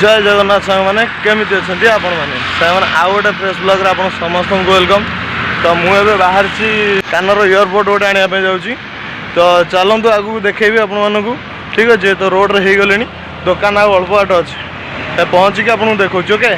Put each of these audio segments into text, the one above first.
जय जगन्नाथ सांग मैंने केमी अच्छा आपण मैंने सांग आउ गोटे फ्रेश ब्लॉग आप समस्त को वेलकम। तो मुझे बाहर कानर इयरबड गोटे आने जाऊँगी तो चलतु आगू देखेबी आपण मानू ठीक अच्छे। तो रोड रे हो गले दुकान आ अल्प बाट अच्छे पहुँचिक आपको देखा ओके।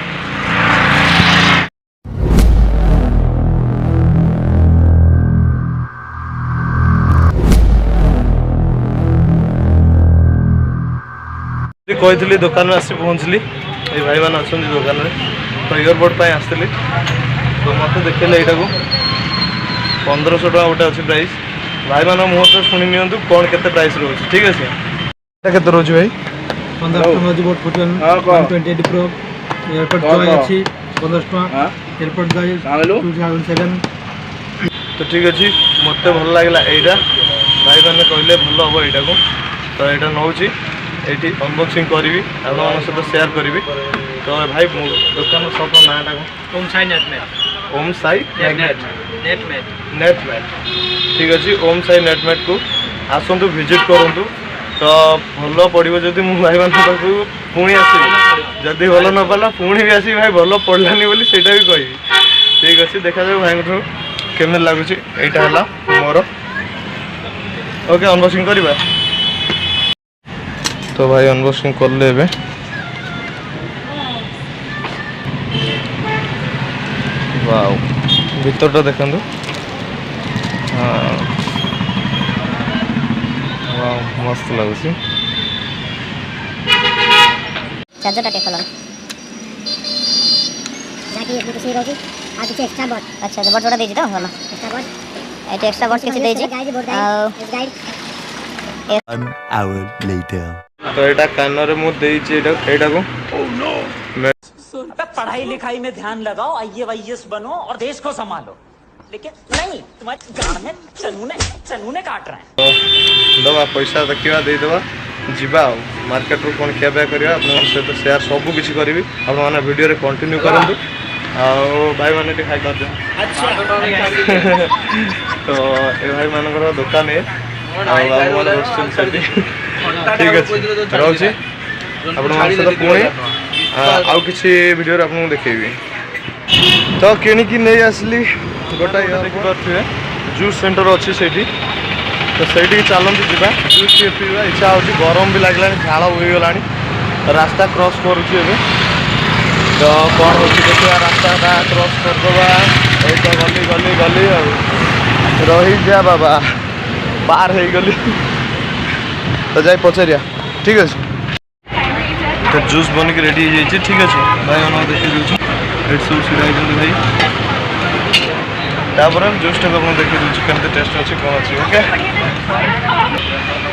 कही दुकान में आसी पहुँचली ये भाई मैंने अच्छा दुकान में तो इयरबड आसती तो मत देखिले यहाँ को 1500 टका गोटे अच्छी प्राइस भाई मान मुहूर्त तो शुणी नि कौन के प्राइस रोचे ठीक अच्छे। केते रोज भाई 15 प्रो एयरपोर्ट जॉय अच्छी 15 टका एयरपोर्ट जॉय 2007 तो ठीक अच्छे। मत भल लगे यहाँ भाई मैंने कहले भल हम यहाँ को तो यहाँ नौ ये अनबॉक्सिंग करी आप सहित शेयर करी। तो भाई दुकान सब नाटा ओम साई नेटमेट ओम साई नेटमेट ठीक अच्छे। ओम साई नेटमेट को आसतु विजिट करूँ तो भल पड़ो जदि मु भाई मान पाक पुणी आसबि जदि भल न पड़ा पुणी भी आस भाई भल पड़ानी बोली सेटा भी कहि ठीक अच्छे। देखा जाए भाई केमी लगुच यहाँ है मोर ओके अनबॉक्सिंग करवा। तो भाई अनबॉक्सिंग कर ले वाओ भीतर देखु हाँ वाओ मस्त लगुच चार्जर टे खोल जाकी कुछ रोजी आ कुछ एक्स्ट्रा बट अच्छा बट जोड़ा देजी तो होला extra but Ete extra but किछ देजी गाइड 1 hour later तो यहाँ कान मु को पढ़ाई लिखाई में ध्यान लगाओ IAS बनो और देश को संभालो लेकिन नहीं तुम्हारे गाड़ में चनूने काट रहे हैं। दबा पैसा देखा देदेवा जीवा मार्केट रू कौन खिया पिया करवा सहित शेयर सब किसी करी आप वीडियो रे कंटिन्यू करूँ भाई मैंने खाई कर तो ये भाई मान दुकान है ठीक अच्छे रोचे आप पुणी आउ कि वीडियो आपको देखेबी। तो किणिकी नहीं आसली गोटा देखिपे जूस सेंटर अच्छी से तो सही चलती जा जूस पीवा इच्छा हो गरम भी लगला झाड़ होगला रास्ता क्रॉस करुचे तो कौन हो देखा रास्ता क्रॉस करदे ये तो गली गली गली रही जा बाबा पार हो गली तो जाए पचारिया ठीक अच्छे। तो जूस बनिक रेडी हो जाए ठीक अच्छे भाई मैं देखी दूसरी ये सब सीढ़ा भाई तापर जूस टाक देखी दूसरी केमती टेस्ट अच्छे कौन अच्छे ओके।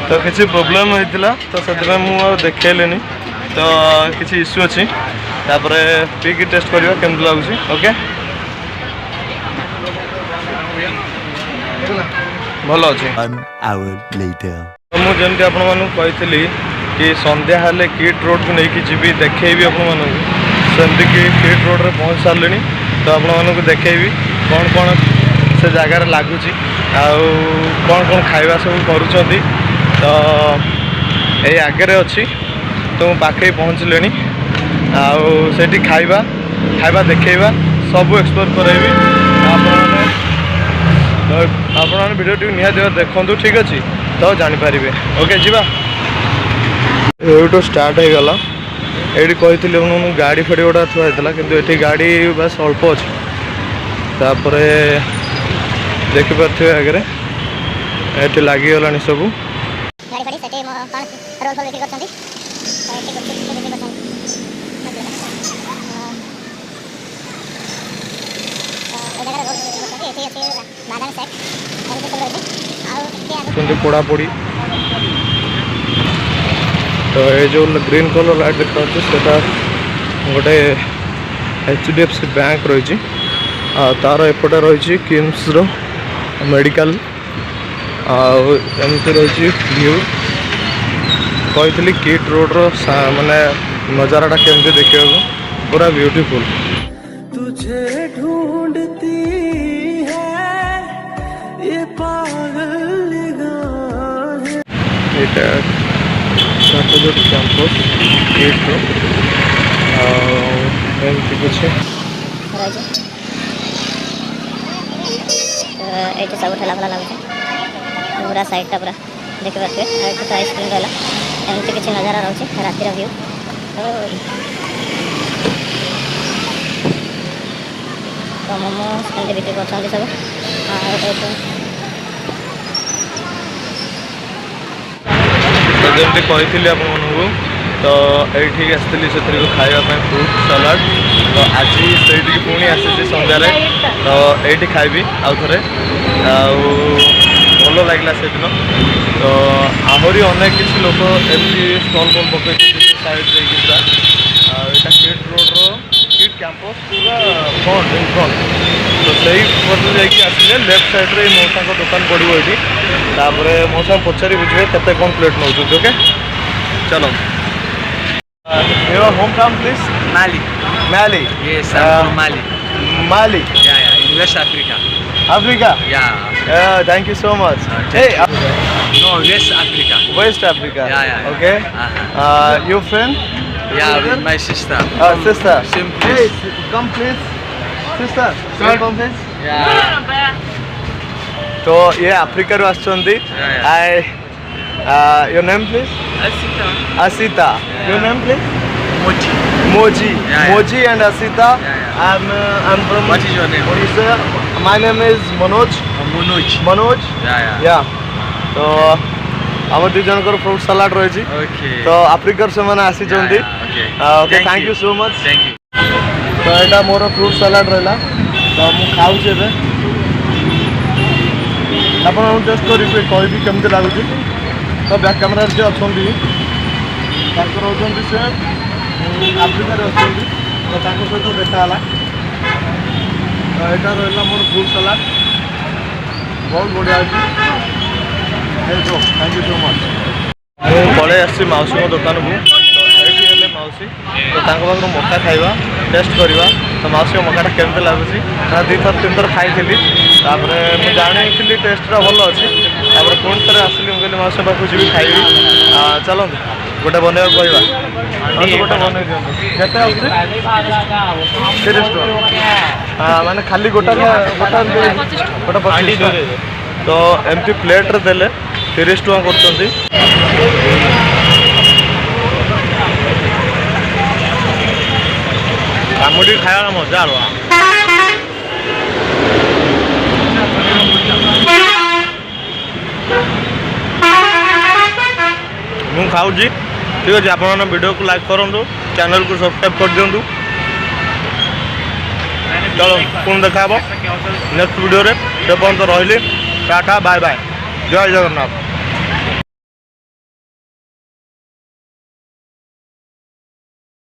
तो किसी प्रोब्लेम होता तो से मुझे देखनी तो किसी इश्यू अच्छी तापर पीकी टेस्ट करवा केमती लगुच ओके भल अच्छे। 1 hour later तो मुझे आपी कि संध्या हेले किट रोड को लेकिन जी देखेबी आपमती कि किट रोड रे पहुँच सारे तो आपको देखेबी कौन कौन से जगार लगुच कौन कौन खाଇବା सब करुँच तो ये आगे अच्छी तो पाखे पहुँचले आठी खाଇବା खाଇବା देखा सब एक्सप्लोर करेबी आप वीडियो टी निहाती देखूँ ठीक अच्छे तो जानीपर ओके जीवा ये स्टार्ट हो गला ये कही गाड़ी फाड़ी गुड़ा थुआई कि गाड़ी बस अल्प अच्छे तापर देखिपे आगे ये लगिगला सब पोड़ापोड़ी। तो ये जो ग्रीन कलर लाइट देखा गोटे HDFC बैंक रही तार एपटे रही किम्स मेडिकल आमती रही व्यू कही किट रोड माने नजारा केमती देखा पूरा ब्यूटीफुल तुझे ढूंढती है ये पागल निगाहें। कैंपस गेट ଏମିତି କିଛି ये सब ठेला फला लगे पूरा साइडटा पूरा देखिए तो आइसक्रीम रहा एमती किसी नजारा रोचे रातिर व्यू तो मोमो एमती बिक्री कर सब तो जमी कही आपको तो ये आसती से खावाई फ्रूट सलाड तो आज से पुणी आसी संध्यार तो ये खाइबी आउ थे भल लगे से दिन तो आहरी अनेक किसी लोक एमती स्टल फल पकई साइड पूरा यहाँ किट रोड्र किट कैंपस पूरा फ्रंट इन फ्रंट तो सही पट जाइए लेफ्ट साइड्रे मौसा दुकान पड़ो ये मौसा पचारि बुझे के कौन प्लेट नौ ओके चलो your hometown please Mali. Mali Yes, I'm from Mali. Mali Yeah, in West Africa. Africa Yeah. Thank you so much Hey. hey No, West Africa. West Africa Yeah. okay your friend Yeah, with my sister. sister Same hey place. come please sister come please Yeah. तो ये Africa रू आछंती Yeah. your name please Asita. Asita your name please Mochi. Moji Yeah. Moji and Asita Yeah. I'm from What is your name? Odisha my name is Manoj Manoj. Yeah. yeah तो आम दु जन fruit salad रही Okay. तो Africa से मैंने आसी Yeah. Okay. Okay thank you so much Thank you. तो यहाँ मोर फ्रूट सलाड रहा तो मुझे खाऊे आप टेस्ट करी कहि केमती लगुच तो बैक कैमेरा जी अच्छा से आफ्रिकार अच्छा तो सहित देखाला तो यहाँ रहा मोर फ्रूट सलाड बहुत बढ़िया अच्छी थैंक यू सो मच मुझे पलि आसी मौसी दुकान को तो ये मौसी तो पाखु मका खाइबा टेस्ट करवा तो मौसी मकाटा केमती लगुच दुई थर तीन थर खाई मुझे जानी टेस्टा भल अच्छी पुणी थे आसली मुझे मौसी पाखु जी खाइबी चलो गोटे बनवा कहवा गोटे बनई दिखाँ के माने खाली गोटा गोटा 25 तो एमती प्लेट देले 30 टका कर कामुडी खाया मजा रहा मुझे खाऊँगी ठीक अच्छे आप वीडियो को लाइक करूँ चैनल को सब्सक्राइब कर दिंतु चलो पुणी देखा नेक्स्ट वीडियो रे से पर्यंत रही टाटा बाय बाय जय जगन्नाथ।